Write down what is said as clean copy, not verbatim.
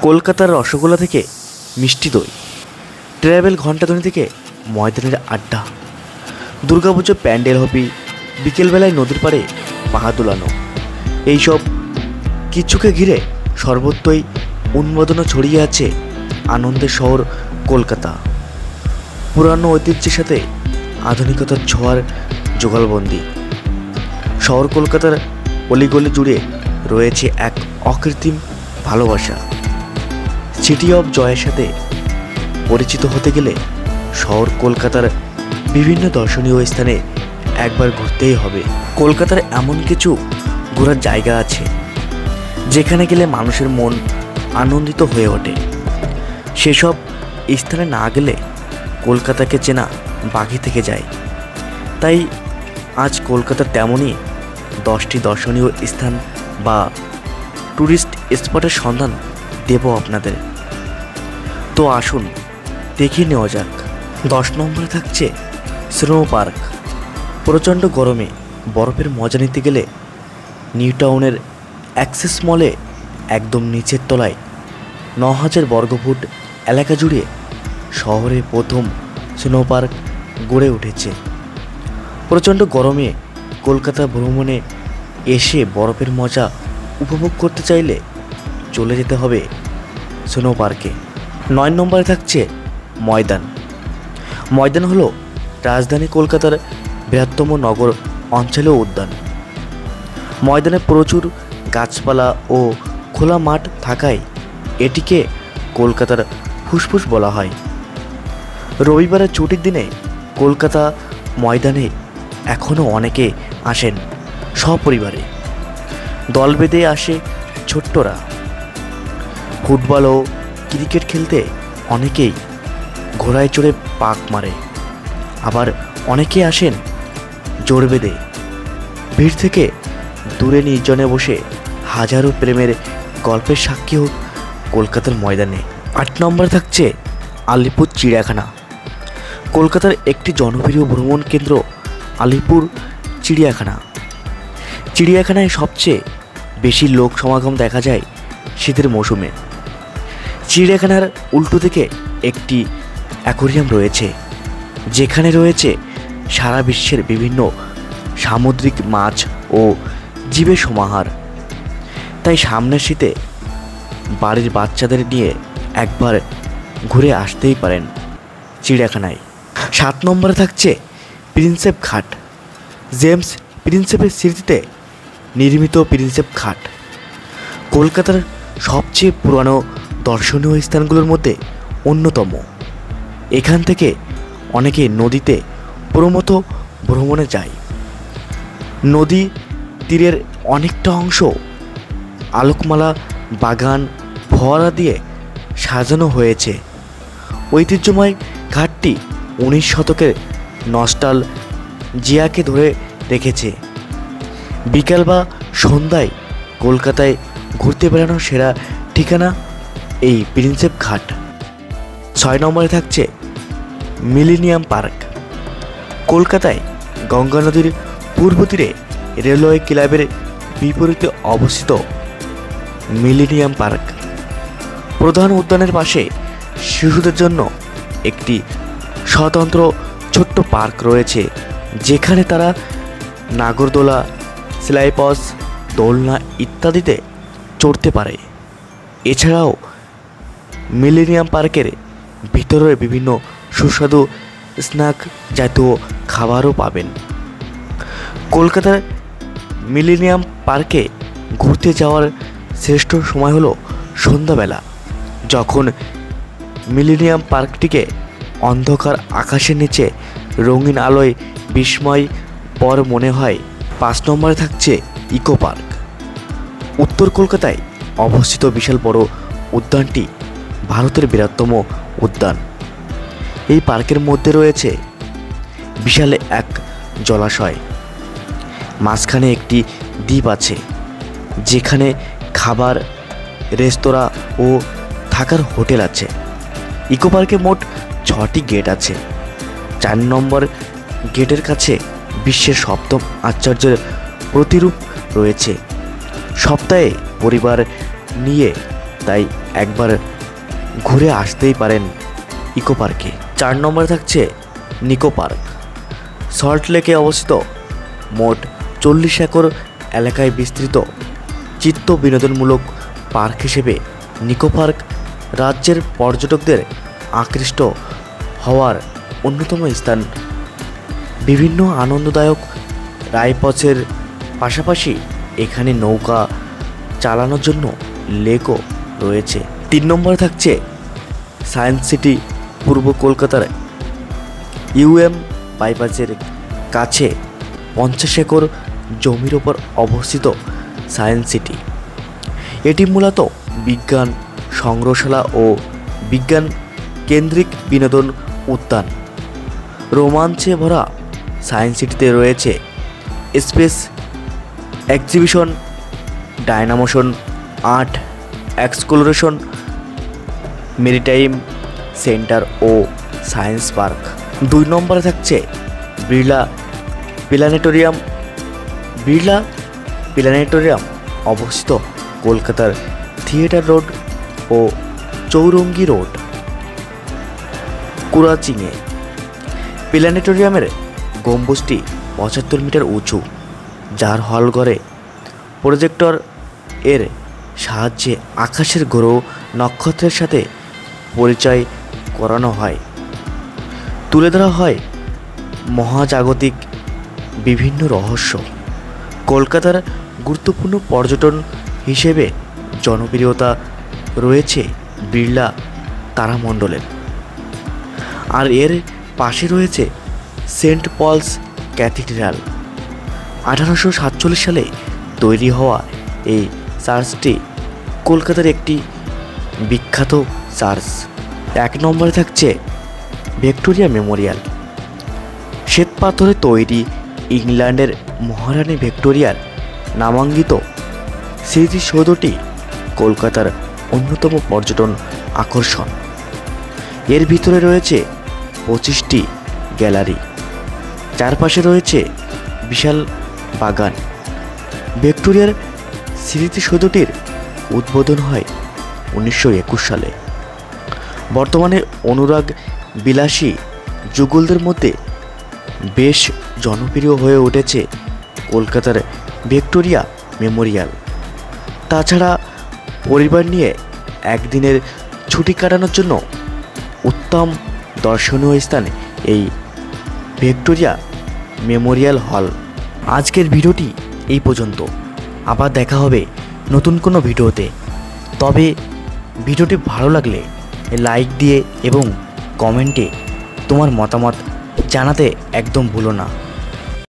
কলকাতার রসগোল্লা থেকে মিষ্টি দই, ট্রাভেল ঘণ্টাধ্বনি থেকে ময়দানের আড্ডা, দুর্গাপুজো প্যান্ডেল হবি, বিকেলবেলায় নদীর পাড়ে পাহা দোলানো, এইসব কিছুকে ঘিরে সর্বত্রই উন্মাদনা ছড়িয়ে আছে আনন্দের শহর কলকাতা। পুরানো ঐতিহ্যের সাথে আধুনিকতার ছোঁয়ার জোগালবন্দি শহর কলকাতার অলিগলি জুড়ে রয়েছে এক অকৃত্রিম ভালোবাসা। সিটি অফ জয়ের সাথে পরিচিত হতে গেলে শহর কলকাতার বিভিন্ন দর্শনীয় স্থানে একবার ঘুরতেই হবে। কলকাতার এমন কিছু ঘোরার জায়গা আছে যেখানে গেলে মানুষের মন আনন্দিত হয়ে ওঠে। সেসব স্থানে না গেলে কলকাতাকে চেনা বাকি থেকে যায়। তাই আজ কলকাতার তেমনই 10টি দর্শনীয় স্থান বা ট্যুরিস্ট স্পটের সন্ধান দেব আপনাদের। তো আসুন দেখে নেওয়া যাক। 10 নম্বরে থাকছে স্নো পার্ক। প্রচণ্ড গরমে বরফের মজা নিতে গেলে নিউ টাউনের অ্যাক্সেস মলে একদম নিচের তলায় 9000 বর্গফুট এলাকা জুড়ে শহরে প্রথম স্নো পার্ক গড়ে উঠেছে। প্রচণ্ড গরমে কলকাতা ভ্রমণে এসে বরফের মজা উপভোগ করতে চাইলে চলে যেতে হবে স্নো পার্কে। 9 নম্বরে থাকছে ময়দান। ময়দান হলো রাজধানী কলকাতার বৃহত্তম নগর অঞ্চলীয় উদ্যান। ময়দানে প্রচুর গাছপালা ও খোলা মাঠ থাকায় এটিকে কলকাতার ফুসফুস বলা হয়। রবিবারের ছুটির দিনে কলকাতা ময়দানে এখনও অনেকে আসেন সপরিবারে। দল বেঁধে আসে ছোট্টরা। ফুটবল ও ক্রিকেট খেলতে অনেকেই ঘোড়ায় চড়ে পাক মারে, আবার অনেকে আসেন জোর বেঁধে। ভিড় থেকে দূরে নির্জনে বসে হাজারো প্রেমের গল্পের সাক্ষী হোক কলকাতার ময়দানে। 8 নম্বরে থাকছে আলিপুর চিড়িয়াখানা। কলকাতার একটি জনপ্রিয় ভ্রমণ কেন্দ্র আলিপুর চিড়িয়াখানা। চিড়িয়াখানায় সবচেয়ে বেশি লোক সমাগম দেখা যায় শীতের মৌসুমে। চিড়িয়াখানার উল্টো দিকে একটি অ্যাকোয়ারিয়াম রয়েছে, যেখানে রয়েছে সারা বিশ্বের বিভিন্ন সামুদ্রিক মাছ ও জীবের সমাহার। তাই সামনের শীতে বাড়ির বাচ্চাদের নিয়ে একবার ঘুরে আসতেই পারেন চিড়িয়াখানায়। 7 নম্বরে থাকছে প্রিন্সেপ ঘাট। জেমস প্রিন্সেপের স্মৃতিতে নির্মিত প্রিন্সেপ ঘাট কলকাতার সবচেয়ে পুরানো দর্শনীয় স্থানগুলোর মধ্যে অন্যতম। এখান থেকে অনেকে নদীতে প্রমথ ভ্রমণে যায়। নদী তীরের অনেকটা অংশ আলোকমালা, বাগান, ফোয়ারা দিয়ে সাজানো হয়েছে। ঐতিহ্যময় ঘাটটি 19 শতকের নস্টালজিয়াকে ধরে রেখেছে। বিকাল বা সন্ধ্যায় কলকাতায় ঘুরতে বেড়ানোর সেরা ঠিকানা এই প্রিন্সেপ ঘাট। 6 নম্বরে থাকছে মিলেনিয়াম পার্ক। কলকাতায় গঙ্গা নদীর পূর্ব তীরে রেলওয়ে ক্লাবের বিপরীতে অবস্থিত মিলেনিয়াম পার্ক। প্রধান উদ্যানের পাশে শিশুদের জন্য একটি স্বতন্ত্র ছোট্ট পার্ক রয়েছে, যেখানে তারা নাগরদোলা, স্লাইপস, দোলনা ইত্যাদিতে চড়তে পারে। এছাড়াও মিলেনিয়াম পার্কের ভিতরে বিভিন্ন সুস্বাদু স্ন্যাক জাতীয় খাবারও পাবেন। কলকাতার মিলেনিয়াম পার্কে ঘুরতে যাওয়ার শ্রেষ্ঠ সময় হলো সন্ধ্যাবেলা, যখন মিলেনিয়াম পার্কটিকে অন্ধকার আকাশের নিচে রঙিন আলোয় বিস্ময় পর মনে হয়। 5 নম্বরে থাকছে ইকো পার্ক। উত্তর কলকাতায় অবস্থিত বিশাল বড় উদ্যানটি ভারতের বৃহত্তম উদ্যান। এই পার্কের মধ্যে রয়েছে বিশাল এক জলাশয়, মাঝখানে একটি দ্বীপ আছে যেখানে খাবার, রেস্তোরাঁ ও থাকার হোটেল আছে। ইকো পার্কে মোট 6টি গেট আছে। 4 নম্বর গেটের কাছে বিশ্বের 7ম আশ্চর্যের প্রতিরূপ রয়েছে। সপ্তাহে পরিবার নিয়ে তাই একবার ঘুরে আসতেই পারেন ইকো পার্কে। 4 নম্বরে থাকছে নিকো পার্ক। সল্ট লেকে অবস্থিত মোট 40 একর এলাকায় বিস্তৃত চিত্ত বিনোদনমূলক পার্ক হিসেবে নিকো পার্ক রাজ্যের পর্যটকদের আকৃষ্ট হওয়ার অন্যতম স্থান। বিভিন্ন আনন্দদায়ক রাইডপথের পাশাপাশি এখানে নৌকা চালানোর জন্য লেকও রয়েছে। 3 নম্বরে থাকছে সায়েন্স সিটি। পূর্ব কলকাতার ইউএম বাইপাসের কাছে 50 একর জমির ওপর অবস্থিত সায়েন্স সিটি। এটি মূলত বিজ্ঞান সংগ্রহশালা ও বিজ্ঞান কেন্দ্রিক বিনোদন উদ্যান। রোমাঞ্চে ভরা সায়েন্স সিটিতে রয়েছে space exhibition, dynamotion, art exploration, maritime centre ও সায়েন্স পার্ক। 2 নম্বরে থাকছে বিড়লা প্ল্যানেটোরিয়াম। বিড়লা প্ল্যানেটোরিয়াম অবস্থিত কলকাতার থিয়েটার রোড ও চৌরঙ্গি রোড, কুড়াচিংয়ে। প্ল্যানেটোরিয়ামের গম্বুজটি 75 মিটার উঁচু, যার হলঘরে প্রজেক্টর এর সাহায্যে আকাশের গ্রহ নক্ষত্রের সাথে পরিচয় করানো হয়। তুলে ধরা হয় মহাজাগতিক বিভিন্ন রহস্য। কলকাতার গুরুত্বপূর্ণ পর্যটন হিসেবে জনপ্রিয়তা রয়েছে বিড়লা তারামণ্ডলের। আর এর পাশে রয়েছে সেন্ট পলস ক্যাথিড্রাল। 1847 সালে তৈরি হওয়া এই চার্চটি কলকাতার একটি বিখ্যাত চার্চ। 1 নম্বরে থাকছে ভিক্টোরিয়া মেমোরিয়াল। শ্বেতপাথরে তৈরি ইংল্যান্ডের মহারানী ভিক্টোরিয়ার নামাঙ্কিত স্মৃতিসৌধটি কলকাতার অন্যতম পর্যটন আকর্ষণ। এর ভিতরে রয়েছে 25টি গ্যালারি, চারপাশে রয়েছে বিশাল বাগান। ভিক্টোরিয়ার স্মৃতিসৌধটির উদ্বোধন হয় 1921 সালে। বর্তমানে অনুরাগ বিলাসী যুগলদের মধ্যে বেশ জনপ্রিয় হয়ে উঠেছে কলকাতার ভিক্টোরিয়া মেমোরিয়াল। তাছাড়া পরিবার নিয়ে একদিনের ছুটি কাটানোর জন্য উত্তম দর্শনীয় স্থান এই ভিক্টোরিয়া মেমোরিয়াল হল। আজকের ভিডিওটি এই পর্যন্ত। আবার দেখা হবে নতুন কোনো ভিডিওতে। তবে ভিডিওটি ভালো লাগলে লাইক দিয়ে এবং কমেন্টে তোমার মতামত জানাতে একদম ভুলো না।